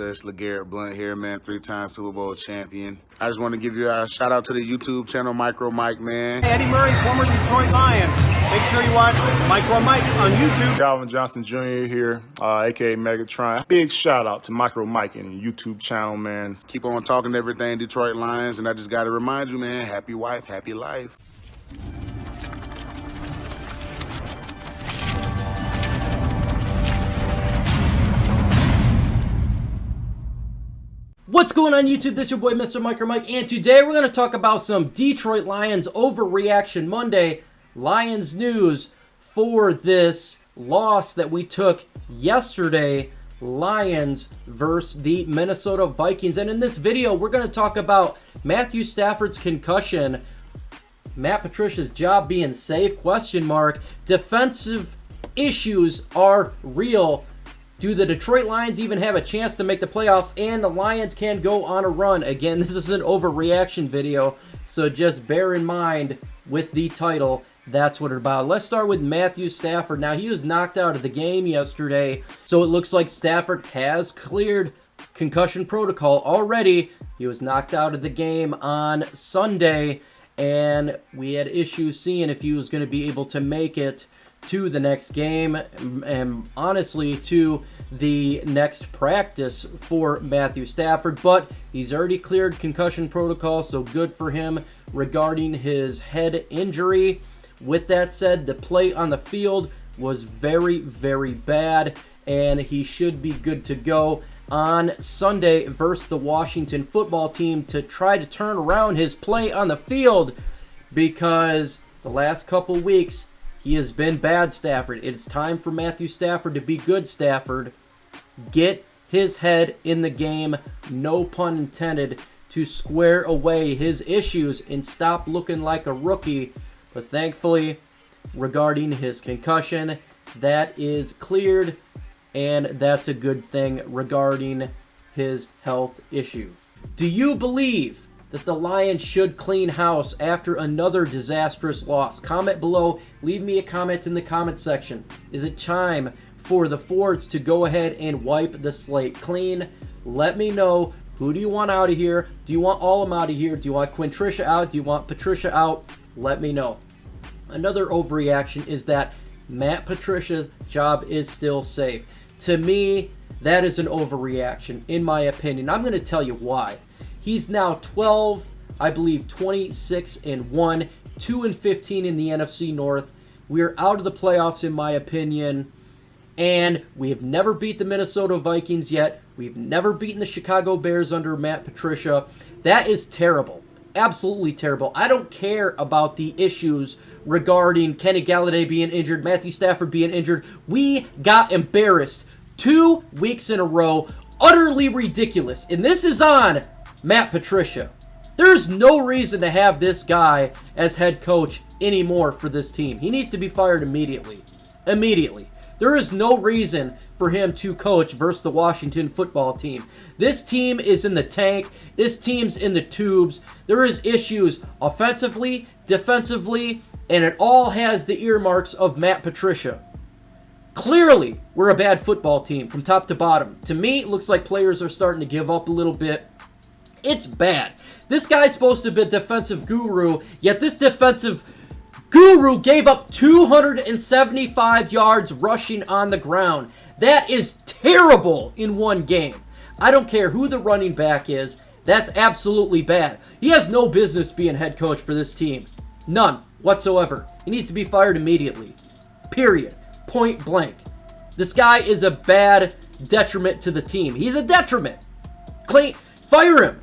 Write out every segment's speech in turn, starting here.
It's LeGarrette Blunt here, man, 3-time Super Bowl champion. I just want to give you a shout out to the YouTube channel, Micro Mike, man. Eddie Murray, former Detroit Lion. Make sure you watch Micro Mike on YouTube. Calvin Johnson Jr. here, aka Megatron. Big shout out to Micro Mike and the YouTube channel, man. Keep on talking everything Detroit Lions, and I just got to remind you, man, happy wife, happy life. What's going on YouTube? This is your boy Mr. Micro Mike, and today we're going to talk about some Detroit Lions Overreaction Monday Lions news for this loss that we took yesterday, Lions versus the Minnesota Vikings. And in this video, we're going to talk about Matthew Stafford's concussion, Matt Patricia's job being safe, question mark, defensive issues are real. Do the Detroit Lions even have a chance to make the playoffs? And the Lions can go on a run. Again, this is an overreaction video, so just bear in mind with the title, that's what it's about. Let's start with Matthew Stafford. Now, he was knocked out of the game yesterday, so it looks like Stafford has cleared concussion protocol already. He was knocked out of the game on Sunday, and we had issues seeing if he was going to be able to make it to the next game, and honestly to the next practice for Matthew Stafford. But he's already cleared concussion protocol, so good for him regarding his head injury. With that said, the play on the field was very, very bad, and he should be good to go on Sunday versus the Washington football team to try to turn around his play on the field, because the last couple weeks he has been bad, Stafford. It's time for Matthew Stafford to be good, Stafford. Get his head in the game, no pun intended, to square away his issues and stop looking like a rookie. But thankfully, regarding his concussion, that is cleared, and that's a good thing regarding his health issue. Do you believe that the Lions should clean house after another disastrous loss? Comment below. Leave me a comment in the comment section. Is it time for the Fords to go ahead and wipe the slate clean? Let me know. Who do you want out of here? Do you want all of them out of here? Do you want Quintricia out? Do you want Patricia out? Let me know. Another overreaction is that Matt Patricia's job is still safe. To me, that is an overreaction, in my opinion. I'm going to tell you why. He's now 12, I believe 26-1, 2-15 in the NFC North. We're out of the playoffs, in my opinion, and we have never beat the Minnesota Vikings yet. We've never beaten the Chicago Bears under Matt Patricia. That is terrible. Absolutely terrible. I don't care about the issues regarding Kenny Galladay being injured, Matthew Stafford being injured. We got embarrassed 2 weeks in a row. Utterly ridiculous. And this is on Matt Patricia. There's no reason to have this guy as head coach anymore for this team. He needs to be fired immediately. Immediately. There is no reason for him to coach versus the Washington football team. This team is in the tank. This team's in the tubes. There is issues offensively, defensively, and it all has the earmarks of Matt Patricia. Clearly, we're a bad football team from top to bottom. To me, it looks like players are starting to give up a little bit. It's bad. This guy's supposed to be a defensive guru, yet this defensive guru gave up 275 yards rushing on the ground. That is terrible in one game. I don't care who the running back is. That's absolutely bad. He has no business being head coach for this team. None whatsoever. He needs to be fired immediately. Period. Point blank. This guy is a bad detriment to the team. He's a detriment. Fire him.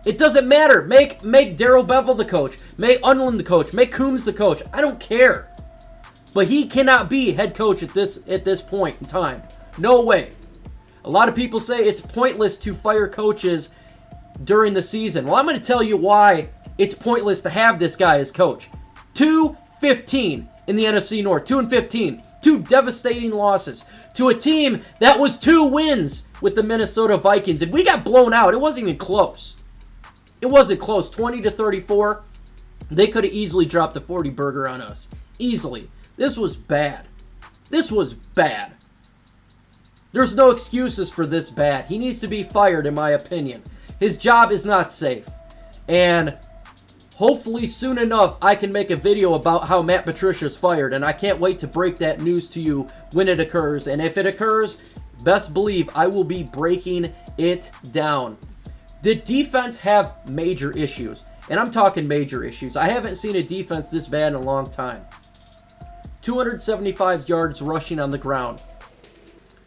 It doesn't matter. Make Darrell Bevell the coach. Make Unlin the coach. Make Coombs the coach. I don't care. But he cannot be head coach at this point in time. No way. A lot of people say it's pointless to fire coaches during the season. Well, I'm going to tell you why it's pointless to have this guy as coach. 2-15 in the NFC North. 2-15. 2 devastating losses to a team that was 2 wins with the Minnesota Vikings. And we got blown out. It wasn't even close. It wasn't close. 20-34. They could have easily dropped the 40 burger on us. Easily. This was bad. This was bad. There's no excuses for this bad. He needs to be fired, in my opinion. His job is not safe. And hopefully soon enough, I can make a video about how Matt Patricia is fired. And I can't wait to break that news to you when it occurs. And if it occurs, best believe I will be breaking it down. The defense have major issues. And I'm talking major issues. I haven't seen a defense this bad in a long time. 275 yards rushing on the ground.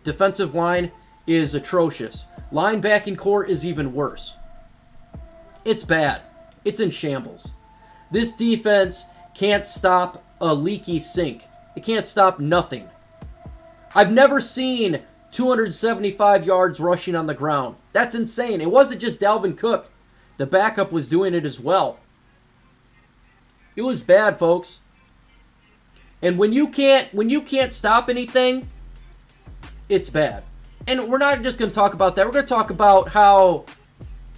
Defensive line is atrocious. Linebacking core is even worse. It's bad. It's in shambles. This defense can't stop a leaky sink. It can't stop nothing. I've never seen 275 yards rushing on the ground. That's insane. It wasn't just Dalvin Cook. The backup was doing it as well. It was bad, folks. And when you can't stop anything, it's bad. And we're not just going to talk about that. We're going to talk about how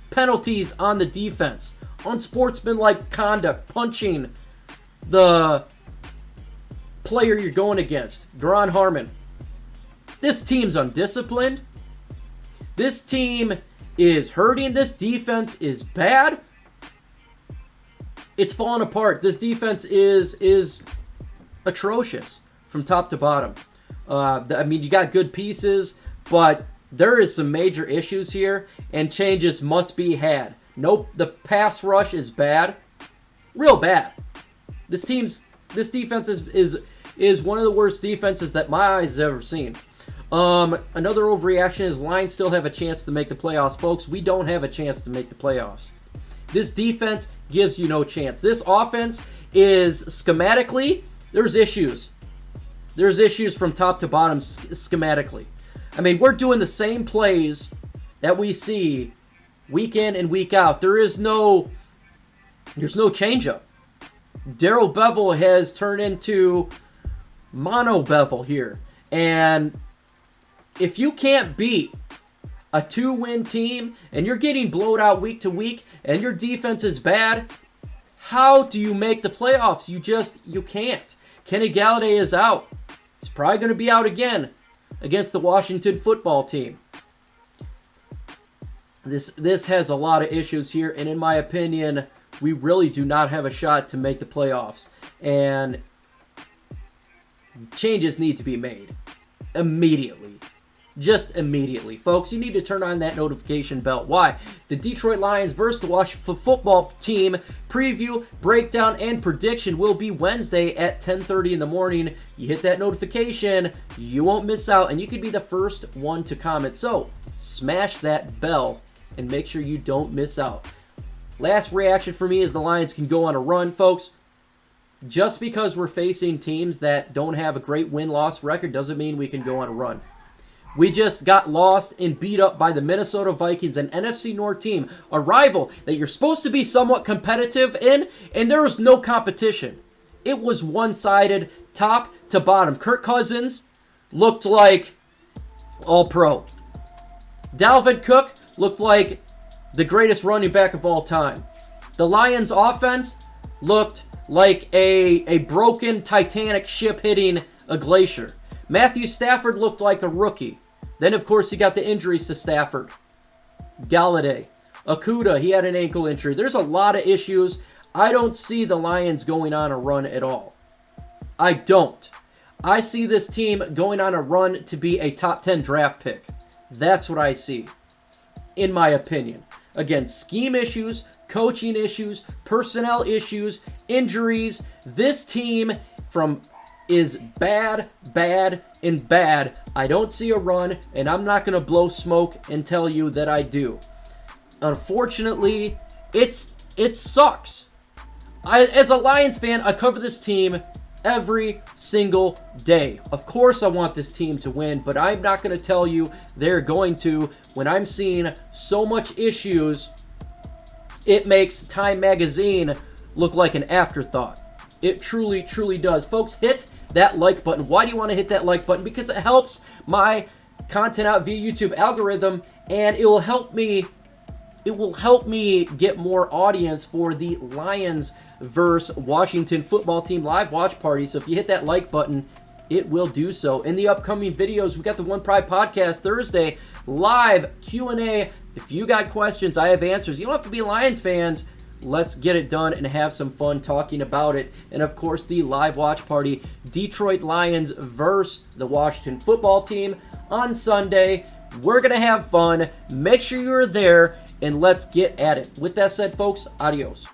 penalties on the defense, unsportsmanlike conduct, punching the player you're going against, Duron Harmon. This team's undisciplined. This team is hurting. This defense is bad. It's falling apart. This defense is atrocious from top to bottom. I mean, you got good pieces, but there is some major issues here, and changes must be had. Nope, the pass rush is bad, real bad. This defense is one of the worst defenses that my eyes have ever seen. Another overreaction is Lions still have a chance to make the playoffs, folks. We don't have a chance to make the playoffs. This defense gives you no chance. This offense is schematically, there's issues. There's issues from top to bottom schematically. I mean, we're doing the same plays that we see week in and week out. There's no changeup. Darrell Bevel has turned into Mono Bevel here. And if you can't beat a 2-win team and you're getting blowed out week to week and your defense is bad, how do you make the playoffs? You can't. Kenny Galladay is out. He's probably going to be out again against the Washington football team. This has a lot of issues here, and in my opinion, we really do not have a shot to make the playoffs. And changes need to be made immediately. Just immediately. Folks, you need to turn on that notification bell. Why? The Detroit Lions versus the Washington football team preview, breakdown, and prediction will be Wednesday at 10:30 in the morning. You hit that notification, you won't miss out, and you could be the first one to comment. So, smash that bell and make sure you don't miss out. Last reaction for me is the Lions can go on a run, folks. Just because we're facing teams that don't have a great win-loss record doesn't mean we can go on a run. We just got lost and beat up by the Minnesota Vikings, an NFC North team, a rival that you're supposed to be somewhat competitive in, and there was no competition. It was one-sided, top to bottom. Kirk Cousins looked like all-pro. Dalvin Cook looked like the greatest running back of all time. The Lions' offense looked like a broken Titanic ship hitting a glacier. Matthew Stafford looked like a rookie. Then, of course, you got the injuries to Stafford. Galladay. Okudah, he had an ankle injury. There's a lot of issues. I don't see the Lions going on a run at all. I don't. I see this team going on a run to be a top 10 draft pick. That's what I see, in my opinion. Again, scheme issues, coaching issues, personnel issues, injuries. This team is bad, and bad. I don't see a run, and I'm not going to blow smoke and tell you that I do. Unfortunately, it sucks. As a Lions fan, I cover this team every single day. Of course I want this team to win, but I'm not going to tell you they're going to when I'm seeing so much issues. It makes Time Magazine look like an afterthought. It truly, truly does. Folks, hit that like button. Why do you want to hit that like button? Because it helps my content out via YouTube algorithm, and it will help me get more audience for the Lions versus Washington football team live watch party. So if you hit that like button, it will do so. In the upcoming videos, we got the One Pride Podcast Thursday, live Q&A. If you got questions, I have answers. You don't have to be Lions fans. Let's get it done and have some fun talking about it. And of course, the live watch party, Detroit Lions versus the Washington football team on Sunday. We're going to have fun. Make sure you're there, and let's get at it. With that said, folks, adios.